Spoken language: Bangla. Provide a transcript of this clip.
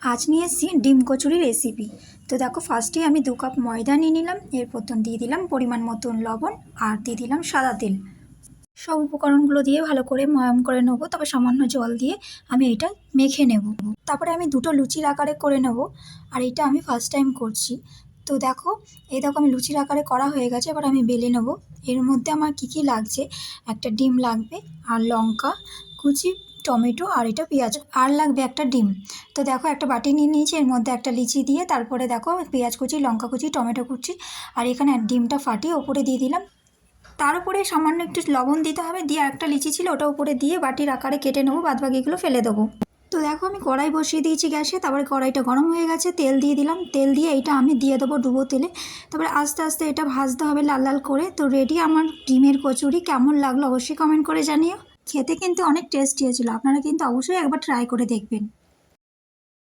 আজ নিয়ে এসেছি ডিম কচুরি রেসিপি। তো দেখো, ফার্স্টেই আমি 2 কাপ ময়দা নিয়ে নিলাম। এরপর দিয়ে দিলাম পরিমাণ মতন লবণ আর দিয়ে দিলাম সাদা তেল। সব উপকরণগুলো দিয়ে ভালো করে ময়াম করে নেবো, তবে সামান্য জল দিয়ে আমি এটা মেখে নেব। তারপরে আমি 2টো লুচির আকারে করে নেব, আর এটা আমি ফার্স্ট টাইম করছি। তো দেখো, আমি লুচির আকারে করা হয়ে গেছে। এবার আমি বেলে নেব। এর মধ্যে আমার কী কী লাগছে, একটা ডিম লাগবে, আর লঙ্কা কুচি, টমেটো, আর এটা পেঁয়াজ, আর লাগবে একটা ডিম। তো দেখো, একটা বাটি নিয়ে নিয়েছি, এর মধ্যে একটা লিচি দিয়ে, তারপরে দেখো পেঁয়াজ কুচি, লঙ্কা কুচি, টমেটো কুচি, আর এখানে ডিমটা ফাটিয়ে ওপরে দিয়ে দিলাম। তার উপরে সামান্য একটু লবণ দিতে হবে, দিয়ে একটা লিচি ছিল ওটা উপরে দিয়ে বাটির আকারে কেটে নেবো, বাদবাকিগুলো ফেলে দেবো। তো দেখো, আমি কড়াই বসিয়ে দিয়েছি গ্যাসে। তারপরে কড়াইটা গরম হয়ে গেছে, তেল দিয়ে দিলাম। তেল দিয়ে এইটা আমি দিয়ে দেবো ডুবো তেলে। তারপরে আস্তে আস্তে এটা ভাজতে হবে লাল লাল করে। তো রেডি আমার ডিমের কচুরি। কেমন লাগলো অবশ্যই কমেন্ট করে জানিও। খেতে কিন্তু অনেক টেস্টি হয়েছিল, আপনারা কিন্তু অবশ্যই একবার ট্রাই করে দেখবেন।